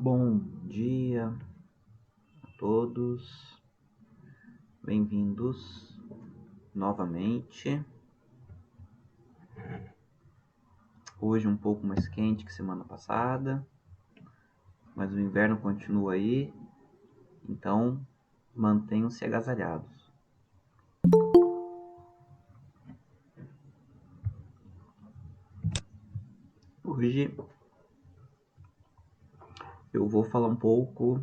Bom dia a todos, bem-vindos novamente. Hoje um pouco mais quente que semana passada, mas o inverno continua aí, então mantenham-se agasalhados. Hoje eu vou falar um pouco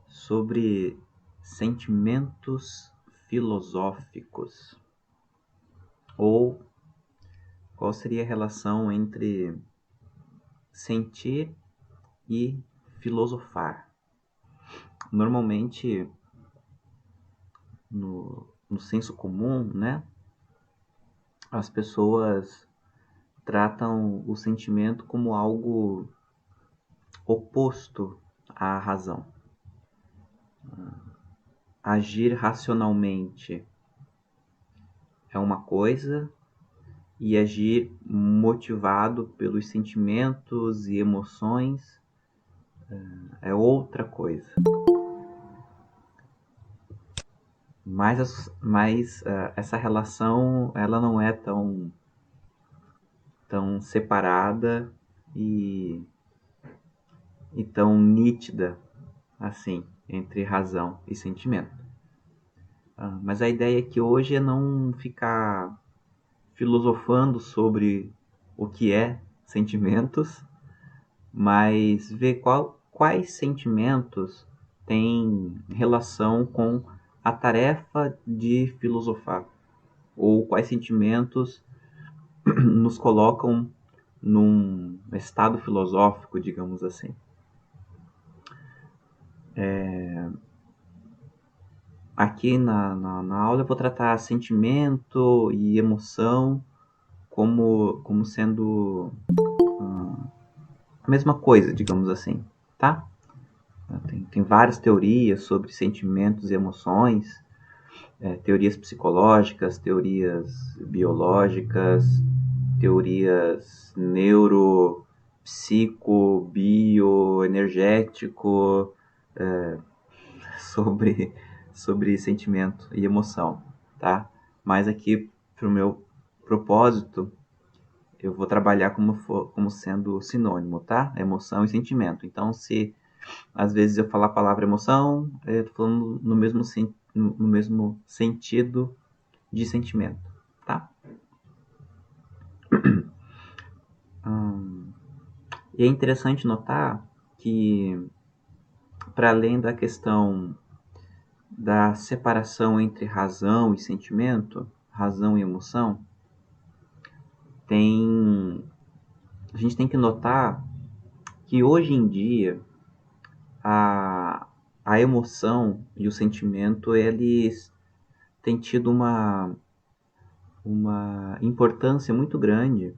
sobre sentimentos filosóficos, ou qual seria a relação entre sentir e filosofar. Normalmente, no senso comum, né, as pessoas tratam o sentimento como algo oposto à razão. Agir racionalmente é uma coisa e agir motivado pelos sentimentos e emoções é outra coisa. Mas essa relação ela não é tão separada e tão nítida assim entre razão e sentimento. Mas a ideia aqui hoje é não ficar filosofando sobre o que é sentimentos, mas ver quais sentimentos têm relação com a tarefa de filosofar, ou quais sentimentos nos colocam num estado filosófico, digamos assim. Aqui na aula eu vou tratar sentimento e emoção como sendo a mesma coisa, digamos assim, tá? Tem várias teorias sobre sentimentos e emoções, teorias psicológicas, teorias biológicas, teorias neuro, psico, bio, energético, sobre sentimento e emoção, tá? Mas aqui, para o meu propósito, eu vou trabalhar como sendo sinônimo, tá? Emoção e sentimento. Então, se às vezes eu falar a palavra emoção, eu estou falando no mesmo sentido de sentimento, tá? E é interessante notar que, para além da questão da separação entre razão e sentimento, razão e emoção, a gente tem que notar que hoje em dia a emoção e o sentimento eles têm tido uma importância muito grande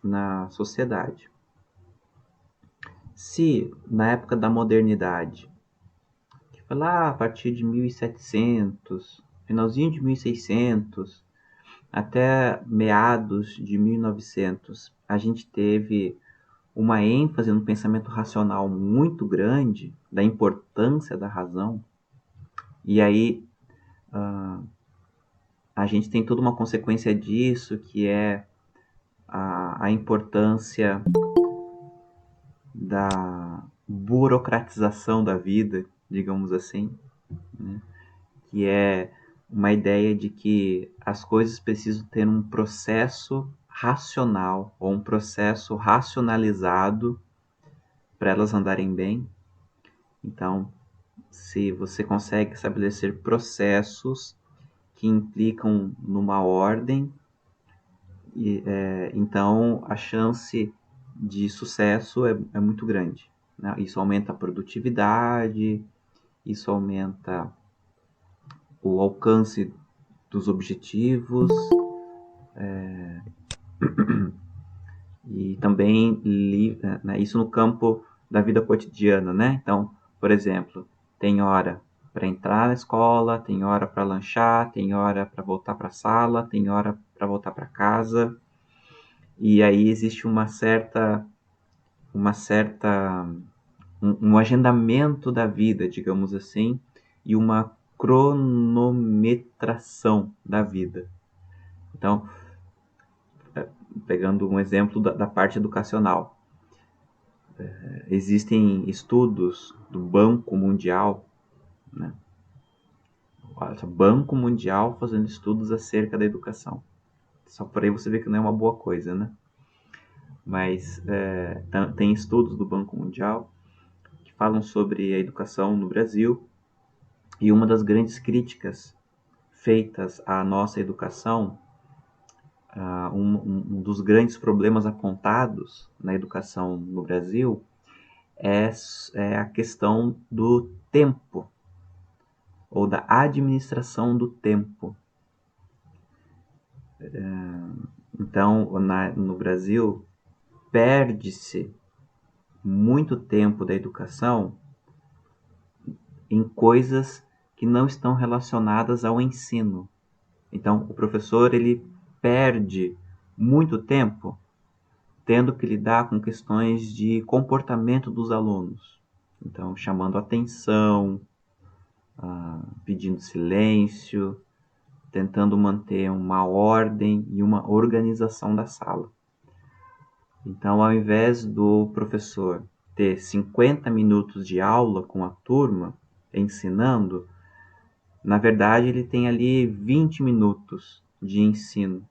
na sociedade. Se na época da modernidade, que foi lá a partir de 1700, finalzinho de 1600, até meados de 1900, a gente teve uma ênfase no pensamento racional muito grande, da importância da razão, e aí a gente tem toda uma consequência disso, que é a importância da burocratização da vida, digamos assim, né? Que é uma ideia de que as coisas precisam ter um processo racional ou um processo racionalizado para elas andarem bem. Então, se você consegue estabelecer processos que implicam numa ordem, então a chance de sucesso é muito grande, né? Isso aumenta a produtividade, isso aumenta o alcance dos objetivos, e também né, isso no campo da vida cotidiana, né? Então, por exemplo, tem hora para entrar na escola, tem hora para lanchar, tem hora para voltar para a sala, tem hora para voltar para casa, e aí existe uma certa um agendamento da vida, digamos assim, e uma cronometração da vida. Então, pegando um exemplo da parte educacional, existem estudos do Banco Mundial, né? O Banco Mundial fazendo estudos acerca da educação. Só por aí você vê que não é uma boa coisa, né? Mas tem estudos do Banco Mundial que falam sobre a educação no Brasil, e uma das grandes críticas feitas à nossa educação, um dos grandes problemas apontados na educação no Brasil é a questão do tempo, ou da administração do tempo. Então, no Brasil, perde-se muito tempo da educação em coisas que não estão relacionadas ao ensino. Então, o professor ele perde muito tempo tendo que lidar com questões de comportamento dos alunos. Então, chamando atenção, pedindo silêncio, tentando manter uma ordem e uma organização da sala. Então, ao invés do professor ter 50 minutos de aula com a turma, ensinando, na verdade ele tem ali 20 minutos de ensino,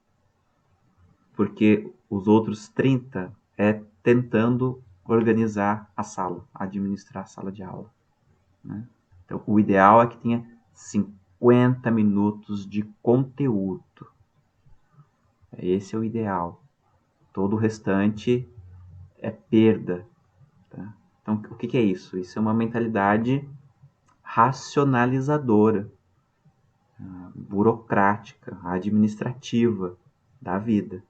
porque os outros 30 é tentando organizar a sala, administrar a sala de aula, né? Então, o ideal é que tenha 50 minutos de conteúdo. Esse é o ideal. Todo o restante é perda. Tá? Então, o que é isso? Isso é uma mentalidade racionalizadora, burocrática, administrativa da vida.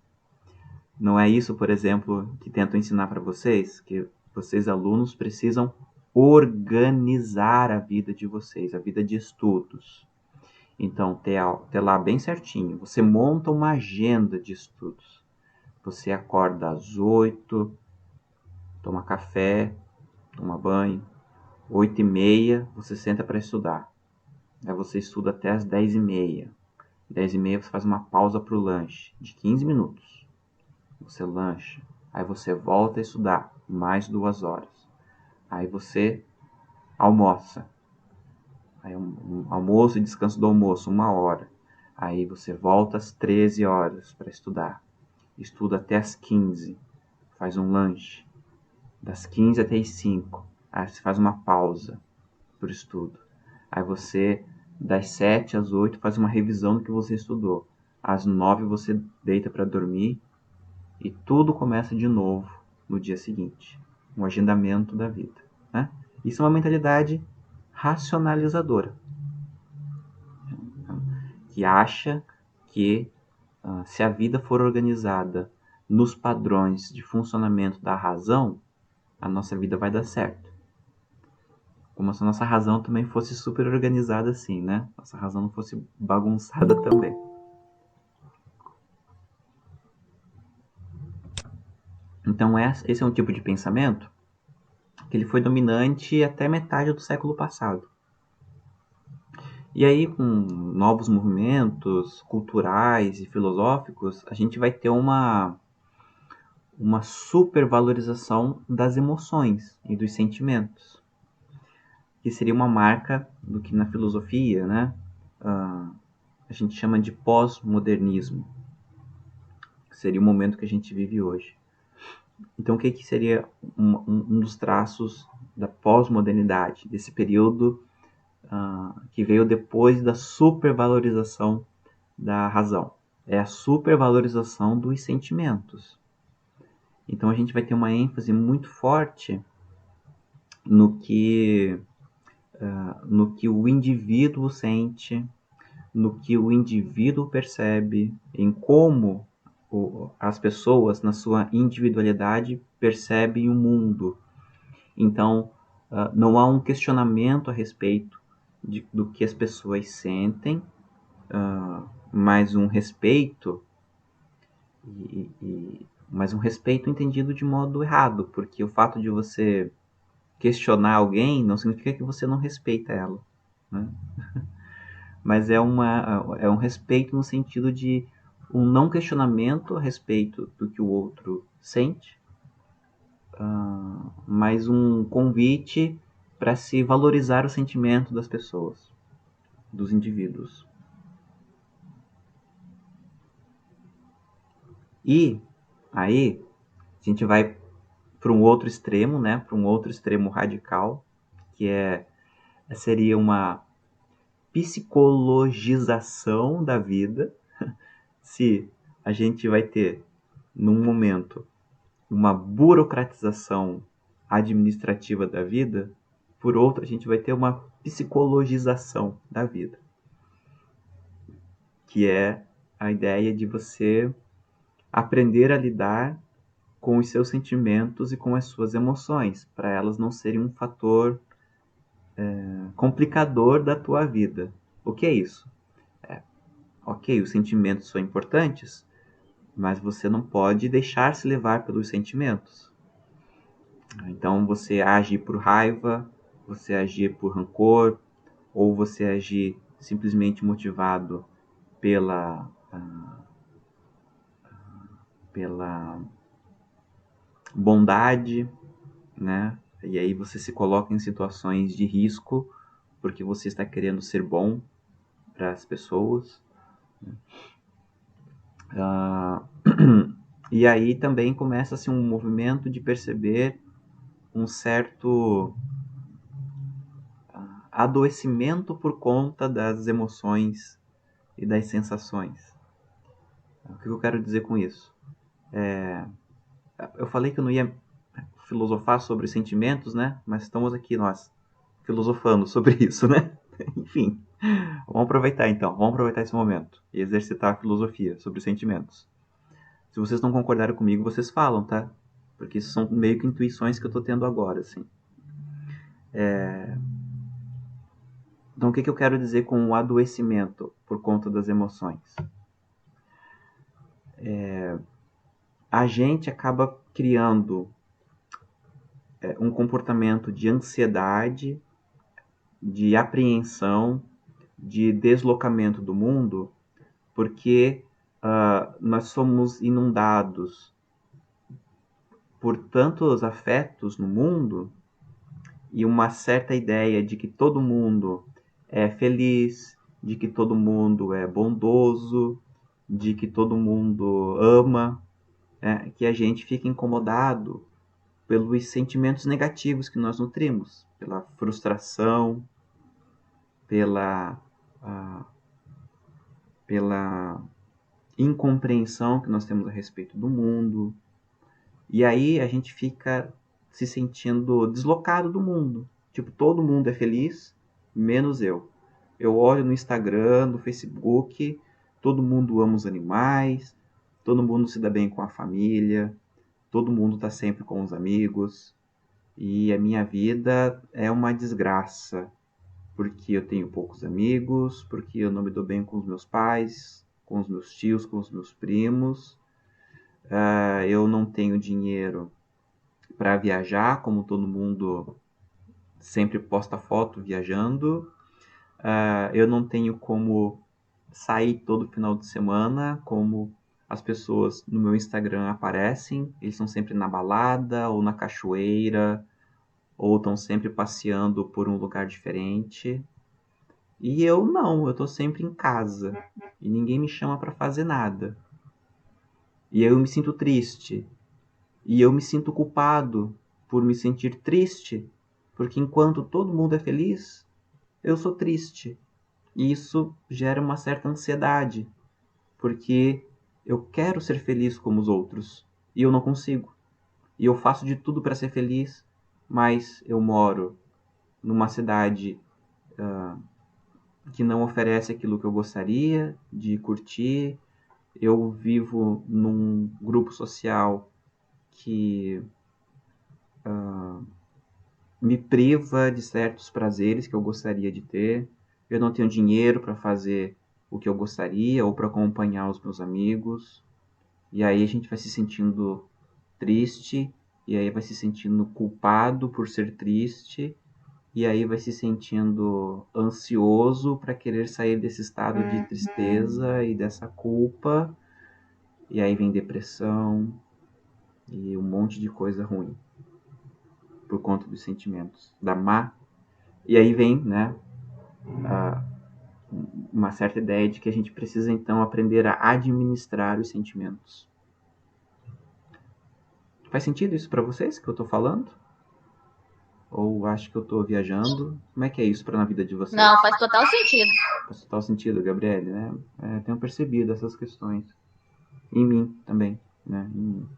Não é isso, por exemplo, que tento ensinar para vocês, que vocês alunos precisam organizar a vida de vocês, a vida de estudos. Então, ter lá bem certinho. Você monta uma agenda de estudos. Você acorda às 8, toma café, toma banho. 8h30 você senta para estudar. Aí você estuda até as 10h30. 10h30 você faz uma pausa para o lanche de 15 minutos. Você lancha. Aí você volta a estudar mais 2 horas. Aí você almoça. Aí almoço e descanso do almoço, 1 hora. Aí você volta às 13 horas para estudar. Estuda até as 15. Faz um lanche. Das 15 até as 5. Aí você faz uma pausa para o estudo. Aí você, das 7 às 8, faz uma revisão do que você estudou. Às 9 você deita para dormir e tudo começa de novo no dia seguinte. Um agendamento da vida, né? Isso é uma mentalidade racionalizadora, que acha que se a vida for organizada nos padrões de funcionamento da razão, a nossa vida vai dar certo. Como se a nossa razão também fosse super organizada assim, né? Nossa razão não fosse bagunçada também. Então esse é um tipo de pensamento que ele foi dominante até metade do século passado. E aí, com novos movimentos culturais e filosóficos, a gente vai ter uma supervalorização das emoções e dos sentimentos, que seria uma marca do que na filosofia, né, a gente chama de pós-modernismo, que seria o momento que a gente vive hoje. Então, o que seria um dos traços da pós-modernidade, desse período que veio depois da supervalorização da razão? É a supervalorização dos sentimentos. Então, a gente vai ter uma ênfase muito forte no que o indivíduo sente, no que o indivíduo percebe, em como as pessoas, na sua individualidade, percebem o mundo. Então, não há um questionamento a respeito do que as pessoas sentem, mas um respeito, mas um respeito entendido de modo errado, porque o fato de você questionar alguém não significa que você não respeita ela, né? Mas é um respeito no sentido de um não questionamento a respeito do que o outro sente, mas um convite para se valorizar o sentimento das pessoas, dos indivíduos. E aí a gente vai para um outro extremo, né? Para um outro extremo radical, que seria uma psicologização da vida, se a gente vai ter, num momento, uma burocratização administrativa da vida, por outro, a gente vai ter uma psicologização da vida, que é a ideia de você aprender a lidar com os seus sentimentos e com as suas emoções, para elas não serem um fator complicador da tua vida. O que é isso? Ok, os sentimentos são importantes, mas você não pode deixar se levar pelos sentimentos. Então você age por raiva, você agir por rancor, ou você agir simplesmente motivado pela, pela bondade, né? E aí você se coloca em situações de risco porque você está querendo ser bom para as pessoas. E aí também começa-se um movimento de perceber um certo adoecimento por conta das emoções e das sensações. O que eu quero dizer com isso? Eu falei que eu não ia filosofar sobre sentimentos, né? Mas estamos aqui nós filosofando sobre isso, né? Enfim, vamos aproveitar então, vamos aproveitar esse momento e exercitar a filosofia sobre os sentimentos. Se vocês não concordarem comigo, vocês falam, tá? Porque isso são meio que intuições que eu tô tendo agora, assim. Então, o que eu quero dizer com o adoecimento por conta das emoções? A gente acaba criando um comportamento de ansiedade, de apreensão, de deslocamento do mundo, porque nós somos inundados por tantos afetos no mundo e uma certa ideia de que todo mundo é feliz, de que todo mundo é bondoso, de que todo mundo ama, que a gente fica incomodado pelos sentimentos negativos que nós nutrimos, pela frustração, pela, ah, pela incompreensão que nós temos a respeito do mundo. E aí a gente fica se sentindo deslocado do mundo. Tipo, todo mundo é feliz, menos eu. Eu olho no Instagram, no Facebook, todo mundo ama os animais, todo mundo se dá bem com a família, todo mundo está sempre com os amigos. E a minha vida é uma desgraça, porque eu tenho poucos amigos, porque eu não me dou bem com os meus pais, com os meus tios, com os meus primos. Eu não tenho dinheiro para viajar, como todo mundo sempre posta foto viajando. Eu não tenho como sair todo final de semana, como as pessoas no meu Instagram aparecem. Eles estão sempre na balada ou na cachoeira, ou estão sempre passeando por um lugar diferente. E eu não, eu tô sempre em casa e ninguém me chama para fazer nada. E eu me sinto triste. E eu me sinto culpado por me sentir triste, porque enquanto todo mundo é feliz, eu sou triste. E isso gera uma certa ansiedade, porque eu quero ser feliz como os outros e eu não consigo. E eu faço de tudo para ser feliz, mas eu moro numa cidade que não oferece aquilo que eu gostaria de curtir. Eu vivo num grupo social que me priva de certos prazeres que eu gostaria de ter. Eu não tenho dinheiro para fazer o que eu gostaria ou para acompanhar os meus amigos. E aí a gente vai se sentindo triste e aí vai se sentindo culpado por ser triste, e aí vai se sentindo ansioso para querer sair desse estado de tristeza e dessa culpa, e aí vem depressão e um monte de coisa ruim por conta dos sentimentos, da má. E aí vem, né, uma certa ideia de que a gente precisa então aprender a administrar os sentimentos. Faz sentido isso para vocês que eu estou falando? Ou acho que eu estou viajando? Como é que é isso para na vida de vocês? Não, faz total sentido. Faz total sentido, Gabriele, né? Tenho percebido essas questões. Em mim também, né? Em mim.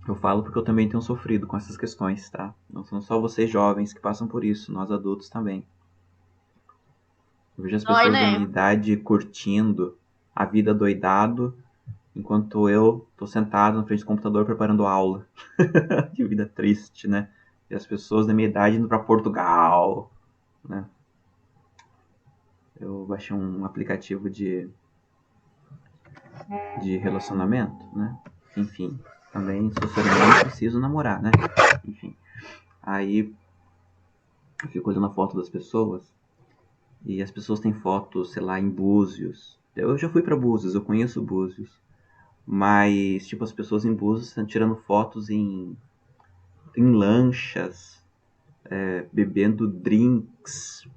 Eu falo porque eu também tenho sofrido com essas questões, tá? Não são só vocês jovens que passam por isso, nós adultos também. Eu vejo as Dói, pessoas da né? minha idade curtindo a vida doidado, enquanto eu tô sentado na frente do computador preparando aula. Que vida triste, né? E as pessoas da minha idade indo para Portugal, né? Eu baixei um aplicativo de relacionamento, né? Enfim, também sou ser humano, preciso namorar, né? Enfim, aí eu fico olhando a foto das pessoas e as pessoas têm fotos, sei lá, em Búzios. Eu já fui para Búzios, eu conheço Búzios, mas tipo as pessoas em Búzios estão tirando fotos em lanchas, bebendo drinks,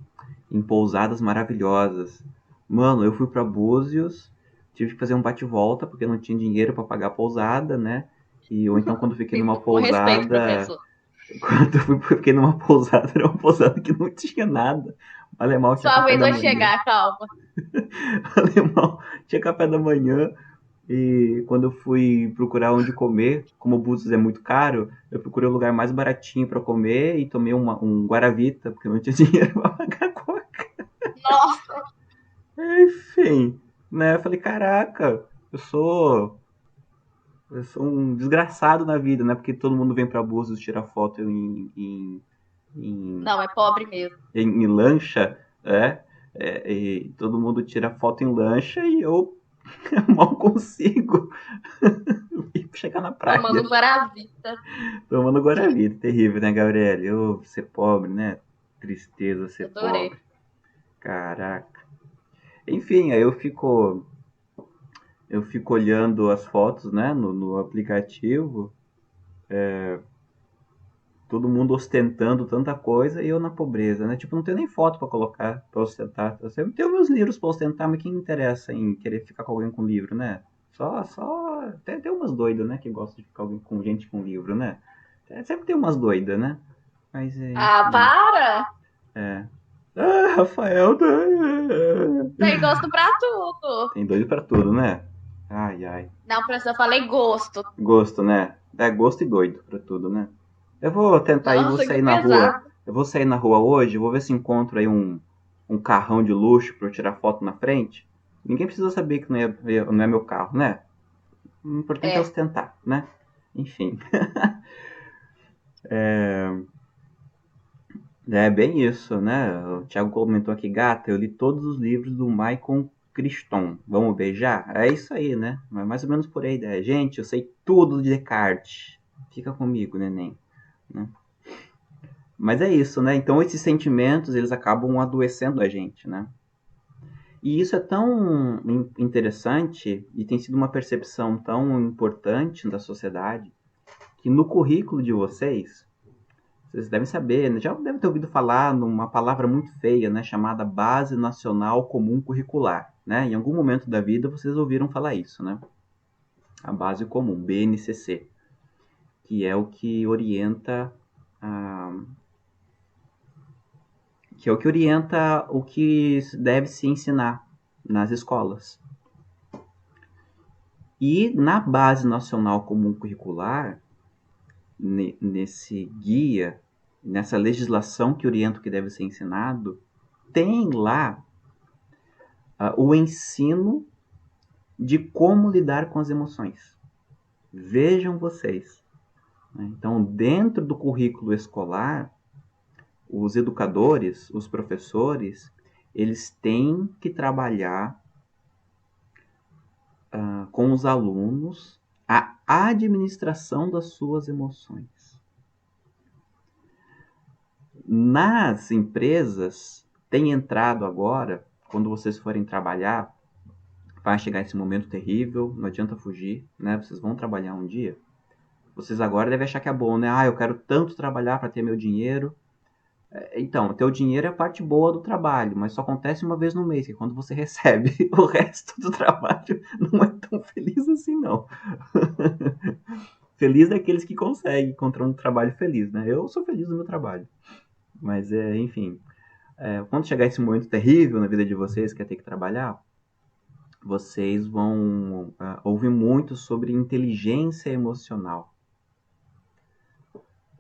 em pousadas maravilhosas. Mano, eu fui para Búzios, tive que fazer um bate-volta porque eu não tinha dinheiro para pagar a pousada, né? Ou então quando eu fiquei numa Com respeito, pousada, professor. quando eu fiquei numa pousada, era uma pousada que não tinha nada. Alemão tinha Sua café vez da vai manhã. chegar, calma. Alemão tinha café da manhã. E quando eu fui procurar onde comer, como o Búzios é muito caro, eu procurei o lugar mais baratinho para comer e tomei um Guaravita, porque eu não tinha dinheiro para pagar coca. Nossa, Enfim, né? Eu falei, caraca, eu sou eu sou um desgraçado na vida, né? Porque todo mundo vem para Búzios tirar foto em, não, é pobre mesmo. em lancha, e todo mundo tira foto em lancha e eu mal consigo chegar na Tomando praia um Guaravita. tomando Guaravita. Terrível, né, Gabriel? Eu ser pobre, né? Tristeza ser Adorei. pobre. Caraca. Enfim, aí eu fico olhando as fotos, né, no aplicativo, todo mundo ostentando tanta coisa e eu na pobreza, né? Tipo, não tenho nem foto pra colocar, pra ostentar. Eu sempre tenho meus livros pra ostentar, mas quem interessa em querer ficar com alguém com livro, né? Só. Tem umas doidas, né? Que gostam de ficar com gente com livro, né? Sempre tem umas doidas, né? Mas, Ah, enfim. para! É. Ah, Rafael. Tem gosto pra tudo. Tem doido pra tudo, né? Ai, ai. Não, professor, eu falei gosto. Gosto, né? É gosto e doido pra tudo, né? Eu vou tentar ir, vou Nossa, que sair na rua. pesado. Eu vou sair na rua hoje, vou ver se encontro aí um carrão de luxo pra eu tirar foto na frente. Ninguém precisa saber que não é meu carro, né? O importante é É. ostentar, né? Enfim. É bem isso, né? O Thiago comentou aqui, gata, eu li todos os livros do Michael Crichton. Vamos beijar? É isso aí, né? É mais ou menos por aí a ideia. Gente, eu sei tudo de Descartes. Fica comigo, neném. Né? Mas é isso, né? Então esses sentimentos, eles acabam adoecendo a gente, né? E isso é tão interessante e tem sido uma percepção tão importante da sociedade que no currículo de vocês devem saber, né? Já devem ter ouvido falar numa palavra muito feia, né? Chamada Base Nacional Comum Curricular, né? Em algum momento da vida vocês ouviram falar isso, né? A Base Comum, BNCC, que é o que orienta a, o que deve se ensinar nas escolas. E na Base Nacional Comum Curricular, nesse guia, nessa legislação que orienta o que deve ser ensinado, tem lá o ensino de como lidar com as emoções. Vejam vocês. Né? Então, dentro do currículo escolar, os educadores, os professores, eles têm que trabalhar com os alunos a administração das suas emoções. Nas empresas, tem entrado agora, quando vocês forem trabalhar, vai chegar esse momento terrível, não adianta fugir, né? Vocês vão trabalhar um dia. Vocês agora devem achar que é bom, né? Eu quero tanto trabalhar para ter meu dinheiro. Então, ter o dinheiro é a parte boa do trabalho, mas só acontece uma vez no mês, que é quando você recebe. O resto do trabalho não é tão feliz assim, não. Feliz daqueles que conseguem encontrar um trabalho feliz, né? Eu sou feliz no meu trabalho. Mas, enfim, quando chegar esse momento terrível na vida de vocês, que é ter que trabalhar, vocês vão ouvir muito sobre inteligência emocional.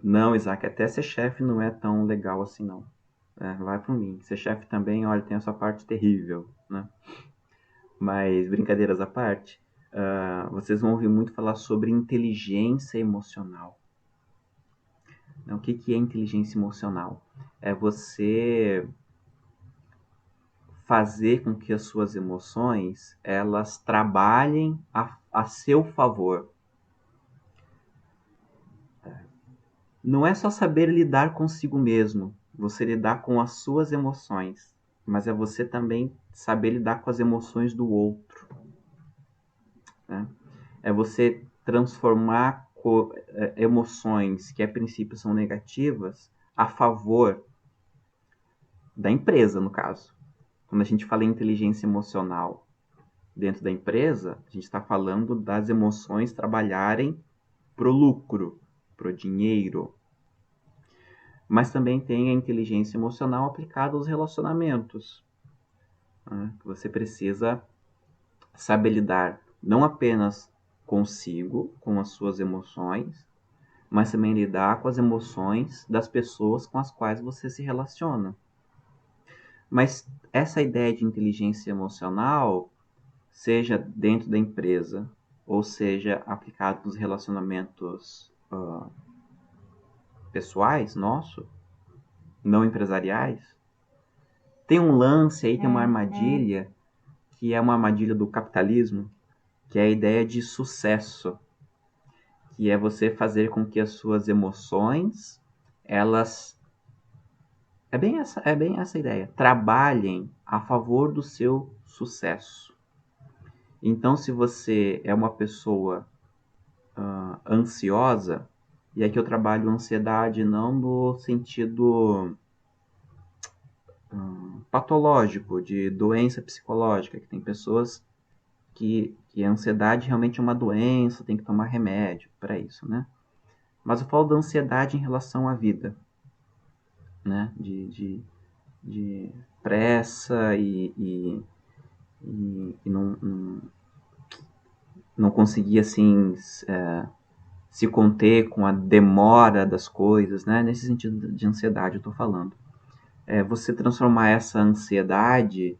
Não, Isaac, até ser chefe não é tão legal assim, não. Vai por mim. Ser chefe também, olha, tem essa parte terrível, né? Mas, brincadeiras à parte, vocês vão ouvir muito falar sobre inteligência emocional. O que é inteligência emocional? É você fazer com que as suas emoções elas trabalhem a seu favor. Não é só saber lidar consigo mesmo, você lidar com as suas emoções, mas é você também saber lidar com as emoções do outro. Né? É você transformar emoções que a princípio são negativas a favor da empresa, no caso. Quando a gente fala em inteligência emocional dentro da empresa, a gente está falando das emoções trabalharem pro lucro, pro dinheiro. Mas também tem a inteligência emocional aplicada aos relacionamentos. Né? Você precisa saber lidar não apenas consigo, com as suas emoções, mas também lidar com as emoções das pessoas com as quais você se relaciona. Mas essa ideia de inteligência emocional, seja dentro da empresa, ou seja aplicado nos relacionamentos pessoais, não empresariais, tem um lance aí, tem uma armadilha, que é uma armadilha do capitalismo, que é a ideia de sucesso, que é você fazer com que as suas emoções, elas... É bem essa ideia. Trabalhem a favor do seu sucesso. Então, se você é uma pessoa ansiosa, e aqui eu trabalho ansiedade não no sentido patológico, de doença psicológica, que tem pessoas que a ansiedade realmente é uma doença, tem que tomar remédio para isso, né? Mas eu falo da ansiedade em relação à vida, né? De pressa e não conseguir, assim, se conter com a demora das coisas, né? Nesse sentido de ansiedade eu estou falando. Você transformar essa ansiedade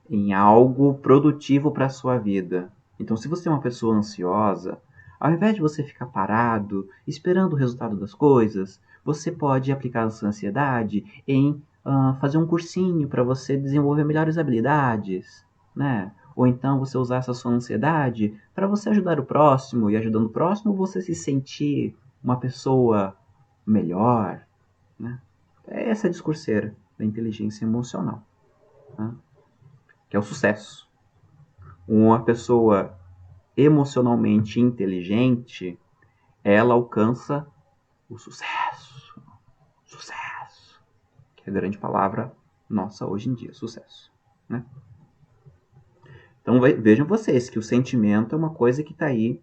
em algo produtivo para a sua vida. Então, se você é uma pessoa ansiosa, ao invés de você ficar parado, esperando o resultado das coisas, você pode aplicar essa ansiedade em fazer um cursinho para você desenvolver melhores habilidades, né? Ou então você usar essa sua ansiedade para você ajudar o próximo, e ajudando o próximo você se sentir uma pessoa melhor, né? É essa discurseira da inteligência emocional, né? Que é o sucesso. Uma pessoa emocionalmente inteligente, ela alcança o sucesso. Sucesso. Que é a grande palavra nossa hoje em dia, sucesso. Né? Então vejam vocês que o sentimento é uma coisa que está aí,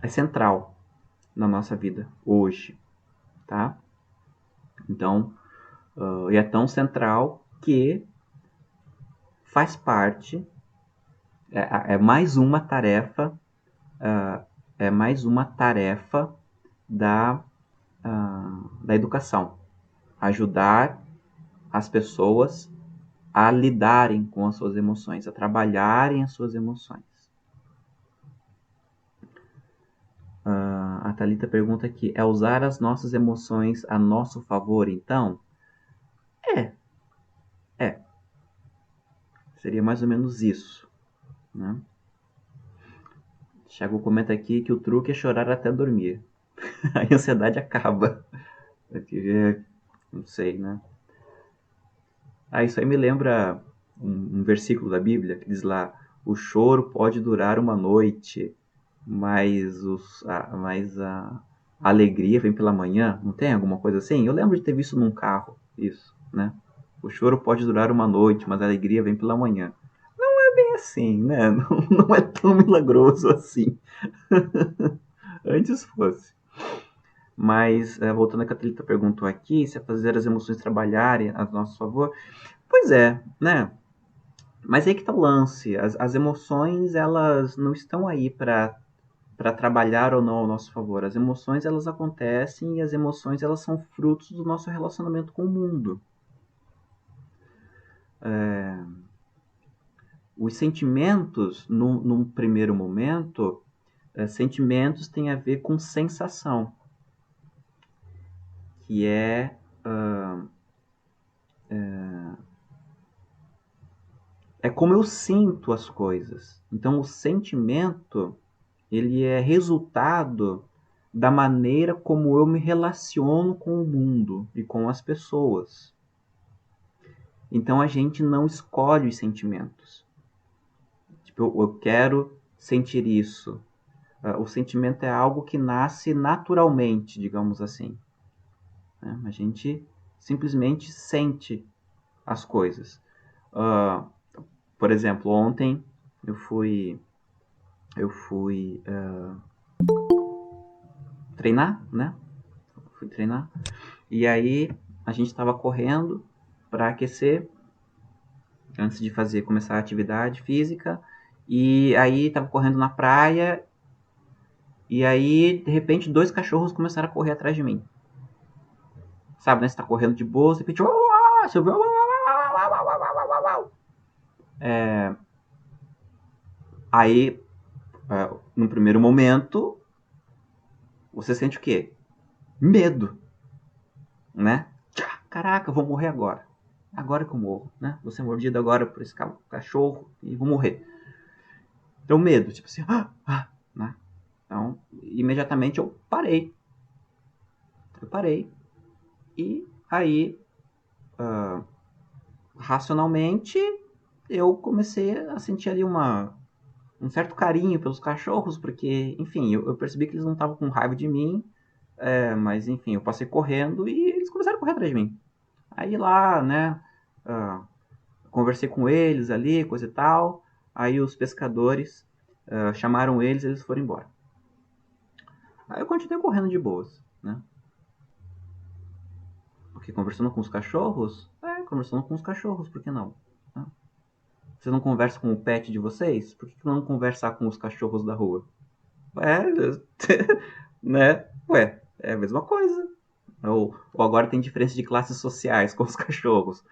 é central na nossa vida hoje. Tá? Então, e é tão central que faz parte, é mais uma tarefa, da educação. Ajudar as pessoas a lidarem com as suas emoções, a trabalharem as suas emoções. A Thalita pergunta aqui, é usar as nossas emoções a nosso favor, então? É. Seria mais ou menos isso, né? Thiago comenta aqui que o truque é chorar até dormir. A ansiedade acaba. Não sei, né? Isso aí me lembra um versículo da Bíblia que diz lá: o choro pode durar uma noite, mas a alegria vem pela manhã. Não tem alguma coisa assim? Eu lembro de ter visto num carro isso, né? O choro pode durar uma noite, mas a alegria vem pela manhã. Não é bem assim, né? Não é tão milagroso assim. Antes fosse. Mas, voltando a que a Thalita perguntou aqui, se é fazer as emoções trabalharem a nosso favor. Pois é, né? Mas aí que tá o lance. As emoções, elas não estão aí para trabalhar ou não ao nosso favor. As emoções, elas acontecem e as emoções, elas são frutos do nosso relacionamento com o mundo. Os sentimentos, num primeiro momento, sentimentos têm a ver com sensação, que é como eu sinto as coisas. Então, o sentimento, ele é resultado da maneira como eu me relaciono com o mundo e com as pessoas. Então, a gente não escolhe os sentimentos. Tipo, eu quero sentir isso. O sentimento é algo que nasce naturalmente, digamos assim. A gente simplesmente sente as coisas. Por exemplo, ontem eu fui treinar, né? Fui treinar. E aí a gente estava correndo para aquecer antes de começar a atividade física. E aí estava correndo na praia. E aí, de repente, 2 cachorros começaram a correr atrás de mim. Sabe, né? Você tá correndo de boa, de repente, você ouviu. Aí, no primeiro momento, você sente o quê? Medo, né? Caraca, eu vou morrer agora. Agora que eu morro, né? Vou ser mordido agora por esse cachorro e vou morrer. Então, medo, tipo assim, né? Então, imediatamente eu parei. E aí, racionalmente, eu comecei a sentir ali um certo carinho pelos cachorros, porque, enfim, eu percebi que eles não estavam com raiva de mim, mas, enfim, eu passei correndo e eles começaram a correr atrás de mim. Aí lá, né, conversei com eles ali, coisa e tal, aí os pescadores chamaram eles foram embora. Aí eu continuei correndo de boas, né? Porque conversando com os cachorros, por que não? Né? Vocês não conversam com o pet de vocês? Por que não conversar com os cachorros da rua? Né? Ué, é a mesma coisa. Ou agora tem diferença de classes sociais com os cachorros.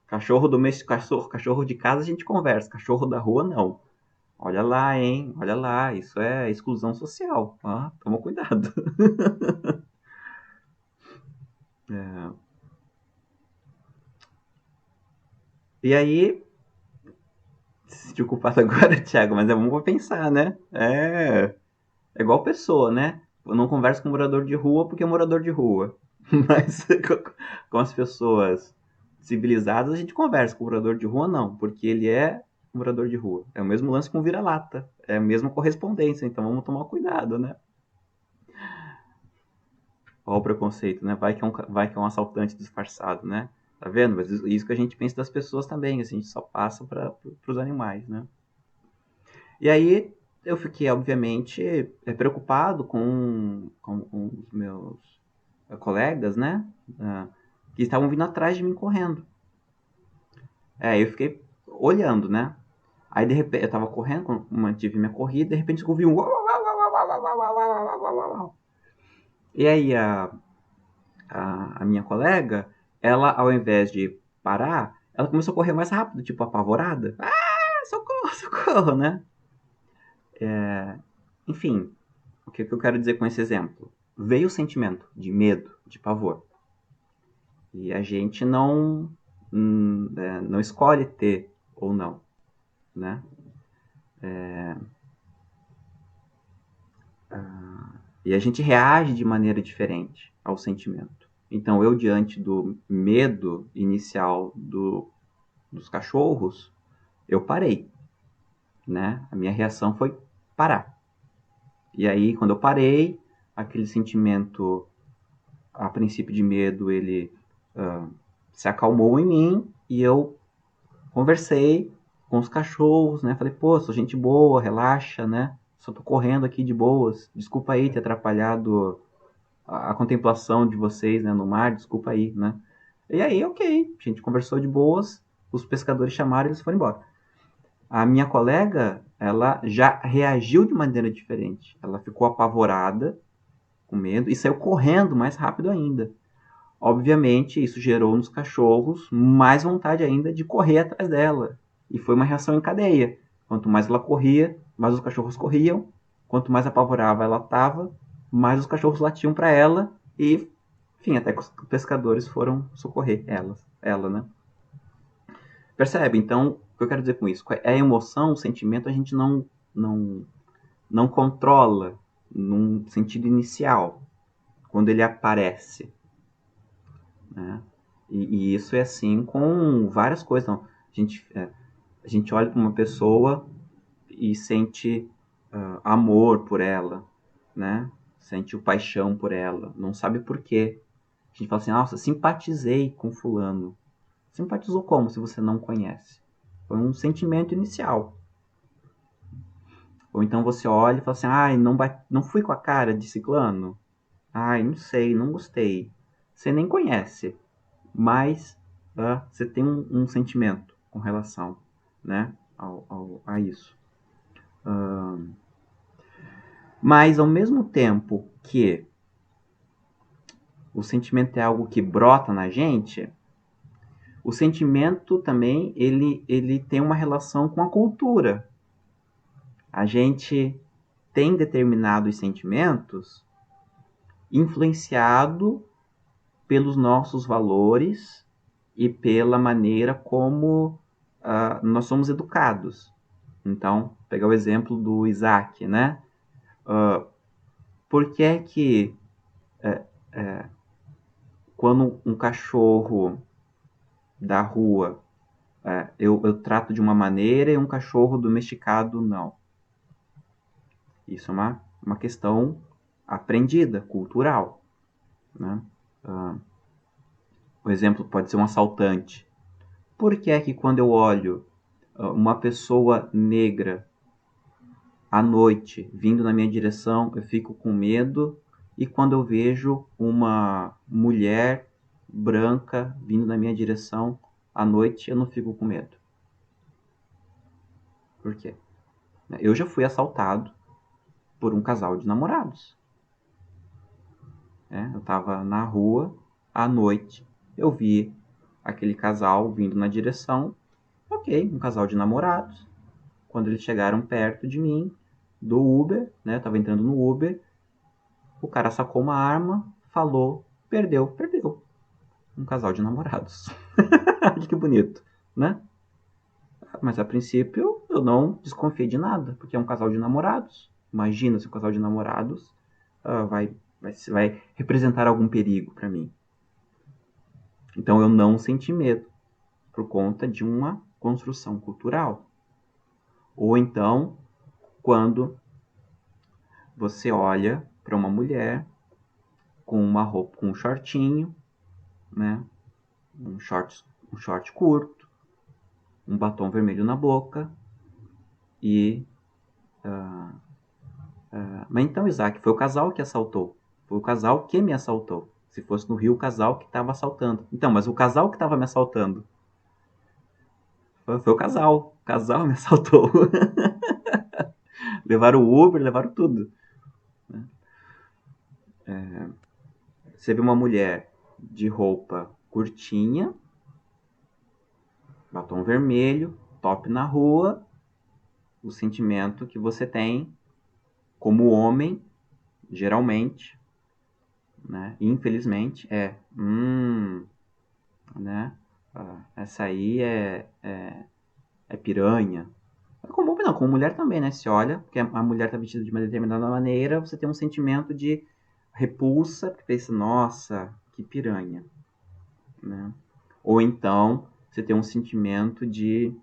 Cachorro doméstico, cachorro de casa a gente conversa, cachorro da rua não. Olha lá, hein? Olha lá, isso é exclusão social. Toma cuidado. E aí, se sentiu culpado agora, Thiago, mas é bom pra pensar, né? É igual pessoa, né? Eu não converso com morador de rua porque é morador de rua. Mas com as pessoas civilizadas a gente conversa. Com o morador de rua não, porque ele é morador de rua. É o mesmo lance com vira-lata. É a mesma correspondência, então vamos tomar cuidado, né? Olha o preconceito, né? Vai que é um assaltante disfarçado, né? Tá vendo? Mas isso que a gente pensa das pessoas também, assim, a gente só passa para os animais, né? E aí eu fiquei, obviamente, preocupado com os meus colegas, né? Que estavam vindo atrás de mim correndo. Eu fiquei olhando, né? Aí, de repente, eu tava correndo, mantive minha corrida, de repente eu ouvi um... E aí a minha colega, ela, ao invés de parar, ela começou a correr mais rápido, tipo, apavorada. Socorro, socorro, né? Enfim, o que eu quero dizer com esse exemplo? Veio o sentimento de medo, de pavor. E a gente não escolhe ter ou não, né? E a gente reage de maneira diferente ao sentimento. Então, eu, diante do medo inicial dos cachorros, eu parei, né? A minha reação foi parar. E aí, quando eu parei, aquele sentimento, a princípio de medo, ele se acalmou em mim e eu conversei com os cachorros, né? Falei, pô, sou gente boa, relaxa, né? Só tô correndo aqui de boas. Desculpa aí ter atrapalhado a contemplação de vocês, né, no mar, desculpa aí, né? E aí, ok, a gente conversou de boas, os pescadores chamaram e eles foram embora. A minha colega, ela já reagiu de maneira diferente. Ela ficou apavorada, com medo, e saiu correndo mais rápido ainda. Obviamente, isso gerou nos cachorros mais vontade ainda de correr atrás dela. E foi uma reação em cadeia. Quanto mais ela corria, mais os cachorros corriam. Quanto mais apavorada ela estava, mais os cachorros latiam para ela. E, enfim, até que os pescadores foram socorrer ela, né? Percebe? Então, o que eu quero dizer com isso? É a emoção, o sentimento, a gente não controla num sentido inicial, quando ele aparece, né? E isso é assim com várias coisas. Então, a gente olha para uma pessoa e sente amor por ela, né? Sente paixão por ela, não sabe por quê. A gente fala assim, nossa, simpatizei com fulano. Simpatizou como se você não conhece? Foi um sentimento inicial. Ou então você olha e fala assim, ai, não fui com a cara de ciclano? Ai, não sei, não gostei. Você nem conhece, mas você tem um sentimento com relação, né, a isso. Mas ao mesmo tempo que o sentimento é algo que brota na gente, o sentimento também ele tem uma relação com a cultura. A gente tem determinados sentimentos influenciado pelos nossos valores e pela maneira como nós somos educados. Então, pegar o exemplo do Isaac, né? Por que é que quando um cachorro da rua eu trato de uma maneira e um cachorro domesticado não? Isso é uma questão aprendida, cultural, né? O exemplo pode ser um assaltante. Por que é que quando eu olho uma pessoa negra à noite vindo na minha direção, eu fico com medo, e quando eu vejo uma mulher branca vindo na minha direção à noite, eu não fico com medo? Por quê? Eu já fui assaltado por um casal de namorados. Eu estava na rua à noite, eu vi aquele casal vindo na direção, ok, um casal de namorados. Quando eles chegaram perto de mim, do Uber, né? Eu tava entrando no Uber, o cara sacou uma arma, falou, perdeu. Um casal de namorados. Olha que bonito, né? Mas a princípio eu não desconfiei de nada, porque é um casal de namorados. Imagina se um casal de namorados vai representar algum perigo para mim. Então eu não senti medo por conta de uma construção cultural. Ou então, quando você olha para uma mulher com uma roupa, com um shortinho, né? Um short curto, um batom vermelho na boca e mas então, Isaac, foi o casal que assaltou. Foi o casal que me assaltou. Se fosse no Rio, o casal que estava assaltando. Então, mas o casal que estava me assaltando foi o casal. O casal me assaltou. Levaram o Uber, levaram tudo. Você vê uma mulher de roupa curtinha, batom vermelho, top na rua, o sentimento que você tem como homem, geralmente, né? Infelizmente, né? Essa aí é piranha, Como não, como mulher também, né? Se olha, porque a mulher está vestida de uma determinada maneira, você tem um sentimento de repulsa, porque pensa, nossa, que piranha, né? Ou então, você tem um sentimento de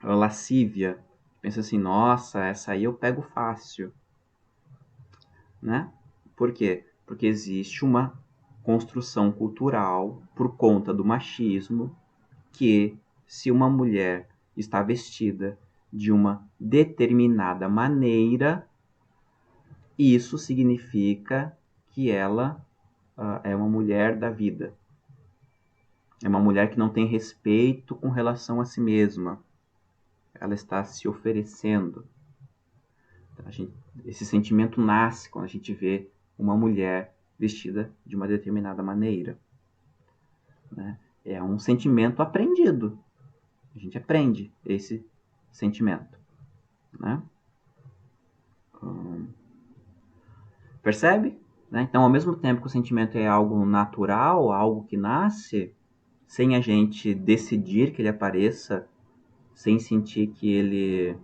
lascívia, pensa assim, nossa, essa aí eu pego fácil, né? Por quê? Porque existe uma construção cultural por conta do machismo que se uma mulher está vestida de uma determinada maneira, isso significa que ela é uma mulher da vida. É uma mulher que não tem respeito com relação a si mesma. Ela está se oferecendo. Esse sentimento nasce quando a gente vê uma mulher vestida de uma determinada maneira, né? É um sentimento aprendido. A gente aprende esse sentimento, né? Percebe? Né? Então, ao mesmo tempo que o sentimento é algo natural, algo que nasce, sem a gente decidir que ele apareça, sem sentir que ele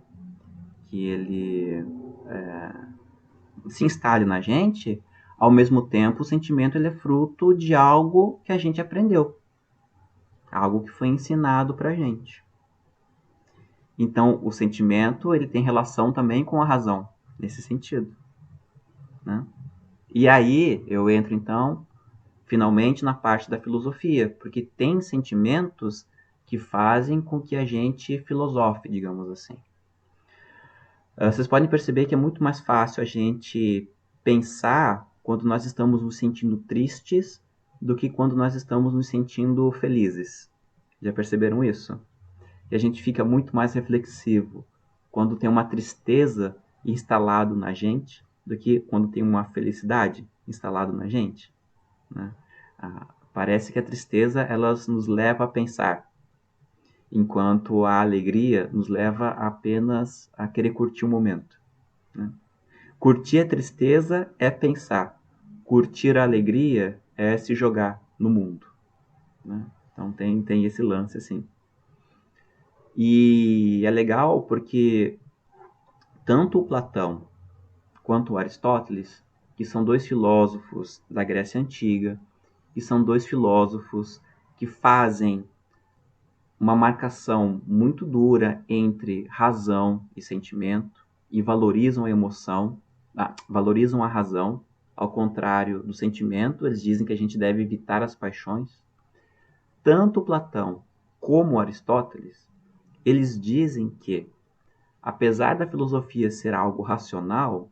se instale na gente, ao mesmo tempo o sentimento ele é fruto de algo que a gente aprendeu, algo que foi ensinado pra gente. Então, o sentimento ele tem relação também com a razão, nesse sentido, né? E aí eu entro então finalmente na parte da filosofia, porque tem sentimentos que fazem com que a gente filosofe, digamos assim. Vocês podem perceber que é muito mais fácil a gente pensar quando nós estamos nos sentindo tristes do que quando nós estamos nos sentindo felizes. Já perceberam isso? E a gente fica muito mais reflexivo quando tem uma tristeza instalado na gente do que quando tem uma felicidade instalado na gente, né? Parece que a tristeza ela nos leva a pensar, enquanto a alegria nos leva apenas a querer curtir o momento, né? Curtir a tristeza é pensar, curtir a alegria é se jogar no mundo, né? Então tem esse lance assim. E é legal porque tanto o Platão quanto o Aristóteles, que são dois filósofos da Grécia Antiga, e são dois filósofos que fazem uma marcação muito dura entre razão e sentimento e valorizam a emoção, valorizam a razão, ao contrário do sentimento. Eles dizem que a gente deve evitar as paixões. Tanto Platão como Aristóteles, eles dizem que, apesar da filosofia ser algo racional,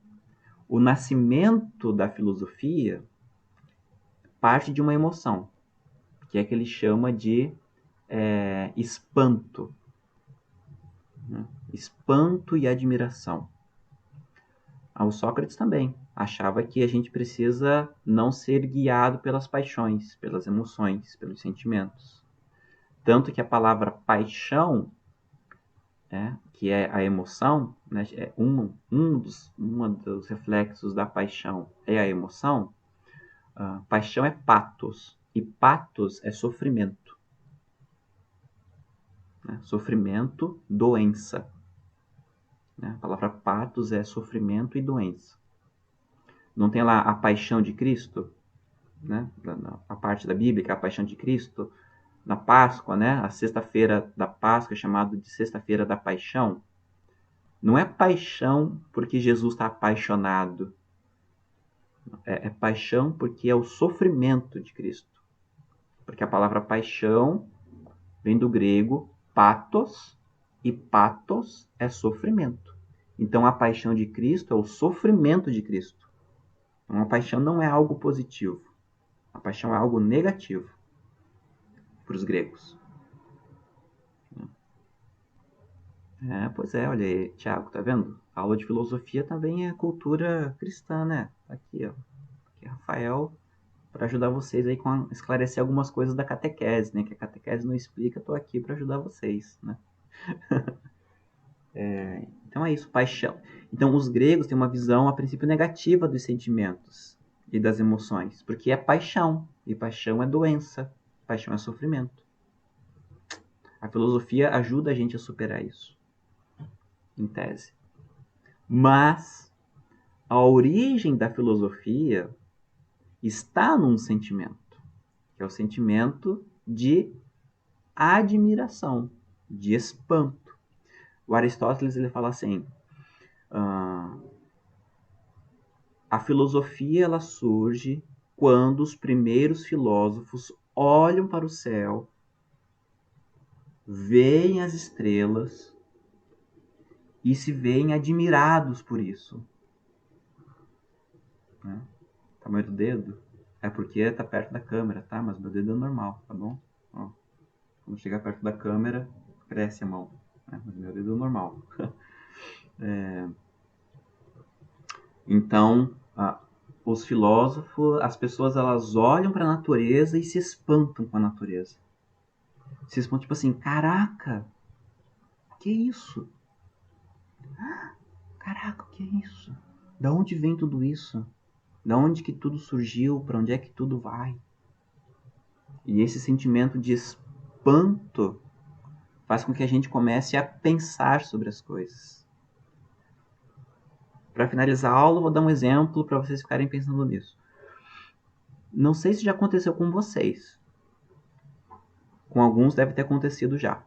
o nascimento da filosofia parte de uma emoção, que é que ele chama de espanto, né? Espanto e admiração. O Sócrates também achava que a gente precisa não ser guiado pelas paixões, pelas emoções, pelos sentimentos. Tanto que a palavra paixão, que é a emoção, né, é um dos reflexos da paixão é a emoção. Paixão é pathos, e pathos é sofrimento. Né? Sofrimento, doença. Né? A palavra pathos é sofrimento e doença. Não tem lá a paixão de Cristo? Né? A parte da Bíblia, que é a paixão de Cristo, na Páscoa, né? A sexta-feira da Páscoa é chamada de sexta-feira da paixão. Não é paixão porque Jesus está apaixonado. É paixão porque é o sofrimento de Cristo. Porque a palavra paixão vem do grego pathos, e pathos é sofrimento. Então a paixão de Cristo é o sofrimento de Cristo. Então a paixão não é algo positivo. A paixão é algo negativo para os gregos. Pois é, olha aí, Tiago, tá vendo? A aula de filosofia também é cultura cristã, né? Aqui, ó. Aqui é Rafael para ajudar vocês aí com esclarecer algumas coisas da catequese, né? Que a catequese não explica, tô aqui para ajudar vocês, né? Então é isso, paixão. Então os gregos têm uma visão a princípio negativa dos sentimentos e das emoções, porque é paixão, e paixão é doença, paixão é sofrimento. A filosofia ajuda a gente a superar isso. em tese. Mas a origem da filosofia está num sentimento, que é o sentimento de admiração, de espanto. O Aristóteles ele fala assim, a filosofia ela surge quando os primeiros filósofos olham para o céu, veem as estrelas e se veem admirados por isso. Né? Tamanho do dedo é porque tá perto da câmera, tá? Mas meu dedo é normal, tá bom? Ó, quando chegar perto da câmera, cresce a mão. Né? Mas meu dedo é normal. Então, os filósofos, as pessoas, elas olham para a natureza e se espantam com a natureza. Se espantam, tipo assim, caraca, que isso? Caraca, o que é isso? Da onde vem tudo isso? Da onde que tudo surgiu? Para onde é que tudo vai? E esse sentimento de espanto faz com que a gente comece a pensar sobre as coisas. Para finalizar a aula, vou dar um exemplo para vocês ficarem pensando nisso. Não sei se já aconteceu com vocês. Com alguns deve ter acontecido já.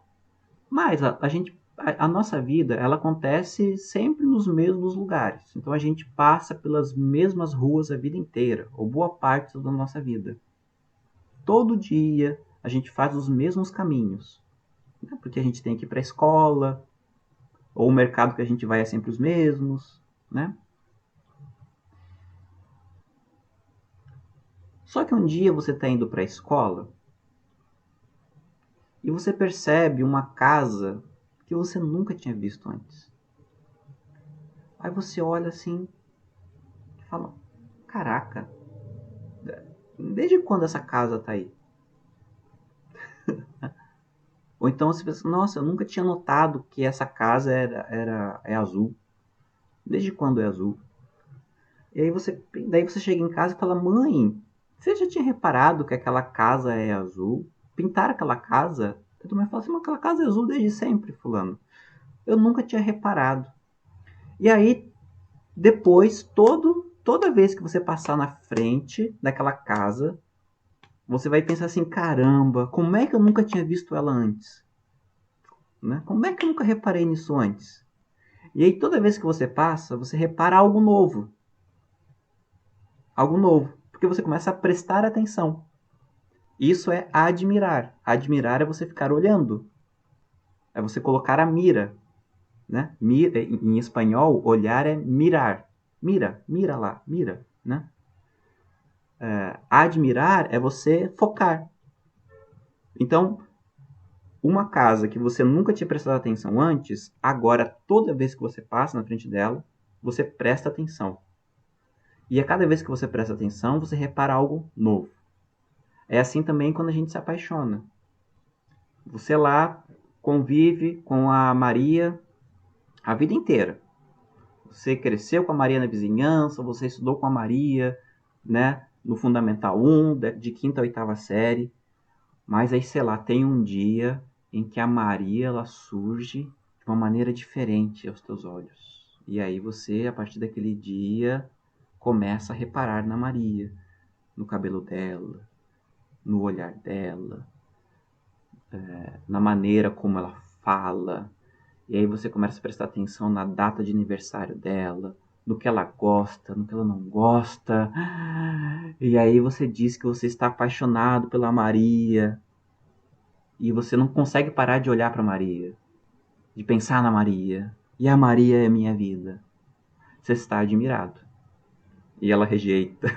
Mas a nossa vida, ela acontece sempre nos mesmos lugares. Então a gente passa pelas mesmas ruas a vida inteira, ou boa parte da nossa vida. Todo dia a gente faz os mesmos caminhos. Porque a gente tem que ir para a escola, ou o mercado que a gente vai é sempre os mesmos, né? Só que um dia você está indo para a escola e você percebe uma casa que você nunca tinha visto antes. Aí você olha assim e fala, caraca, desde quando essa casa está aí? Ou então você pensa, nossa, eu nunca tinha notado que essa casa é azul. Desde quando é azul? E aí daí você chega em casa e fala, mãe, você já tinha reparado que aquela casa é azul? Pintaram aquela casa? A tua mãe fala assim, mas aquela casa é azul desde sempre, fulano. Eu nunca tinha reparado. E aí, depois, toda vez que você passar na frente daquela casa, você vai pensar assim, caramba, como é que eu nunca tinha visto ela antes? Né? Como é que eu nunca reparei nisso antes? E aí, toda vez que você passa, você repara algo novo. Algo novo. Porque você começa a prestar atenção. Isso é admirar. Admirar é você ficar olhando. É você colocar a mira. Né? Mira, em espanhol, olhar é mirar. Mira, mira lá, mira. Né? Admirar é você focar. Então, uma casa que você nunca tinha prestado atenção antes, agora, toda vez que você passa na frente dela, você presta atenção. E a cada vez que você presta atenção, você repara algo novo. É assim também quando a gente se apaixona. Você lá convive com a Maria a vida inteira. Você cresceu com a Maria na vizinhança, você estudou com a Maria, né, no Fundamental 1, de quinta a oitava série. Mas aí, sei lá, tem um dia em que a Maria ela surge de uma maneira diferente aos teus olhos. E aí você, a partir daquele dia, começa a reparar na Maria, no cabelo dela, no olhar dela, na maneira como ela fala. E aí você começa a prestar atenção na data de aniversário dela, no que ela gosta, no que ela não gosta. E aí você diz que você está apaixonado pela Maria. E você não consegue parar de olhar para Maria, de pensar na Maria. E a Maria é minha vida. Você está admirado. E ela rejeita.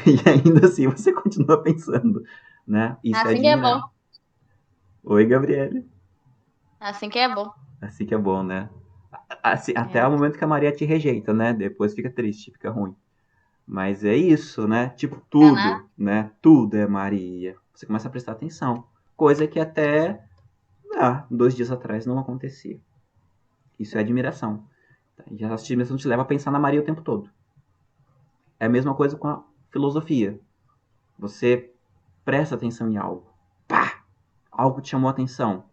E ainda assim você continua pensando, né? Isso é Assim que é bom. admirar. Oi, Gabriele. Assim que é bom. Assim que é bom, né? Assim, até o É. momento que a Maria te rejeita, né? Depois fica triste, fica ruim. Mas é isso, né? Tipo, Aham. tudo, né? Tudo é Maria. Você começa a prestar atenção. Coisa que até 2 dias atrás não acontecia. Isso é admiração. E a admiração te leva a pensar na Maria o tempo todo. É a mesma coisa com a filosofia. Você presta atenção em algo. Pá! Algo te chamou a atenção.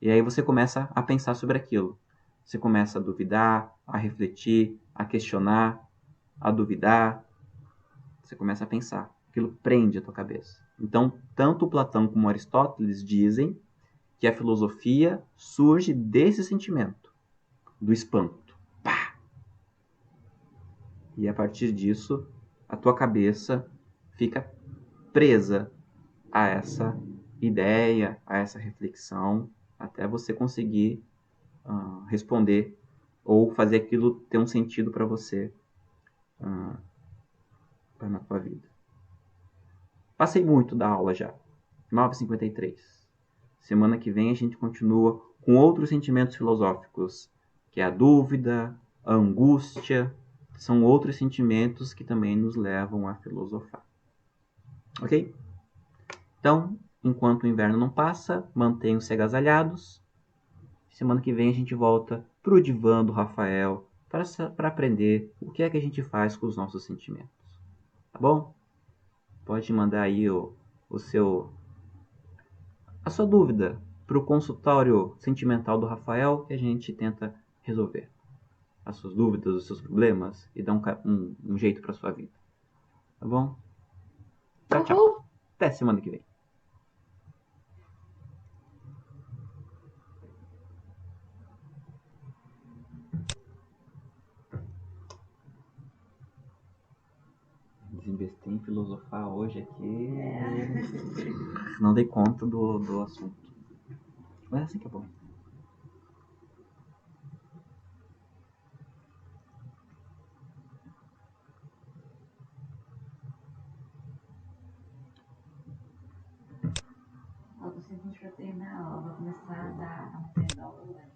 E aí você começa a pensar sobre aquilo. você começa a duvidar, a refletir, a questionar, a duvidar. Você começa a pensar. Aquilo prende a tua cabeça. Então, tanto Platão como Aristóteles dizem que a filosofia surge desse sentimento, do espanto. Pá! E a partir disso, a tua cabeça fica presa a essa ideia, a essa reflexão, até você conseguir responder ou fazer aquilo ter um sentido para você na tua vida. Passei muito da aula já. 9h53. Semana que vem a gente continua com outros sentimentos filosóficos, que é a dúvida, a angústia. São outros sentimentos que também nos levam a filosofar. Ok? Então, enquanto o inverno não passa, mantenham-se agasalhados. Semana que vem a gente volta para o divã do Rafael para aprender o que é que a gente faz com os nossos sentimentos. Tá bom? Pode mandar aí a sua dúvida para o consultório sentimental do Rafael que a gente tenta resolver as suas dúvidas, os seus problemas e dar um jeito para sua vida. Tá bom? Tchau, tchau. Até semana que vem. Desinvestir em filosofar hoje aqui. Não dei conta do assunto. Mas é assim que é bom. Se a gente for terminar a aula, vou começar a dar a matéria da aula, né?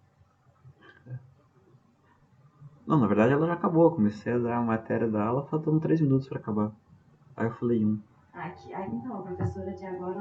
Não, na verdade ela já acabou. Eu comecei a dar a matéria da aula faltando 3 minutos para acabar. Aí eu falei 1. Então, a professora de agora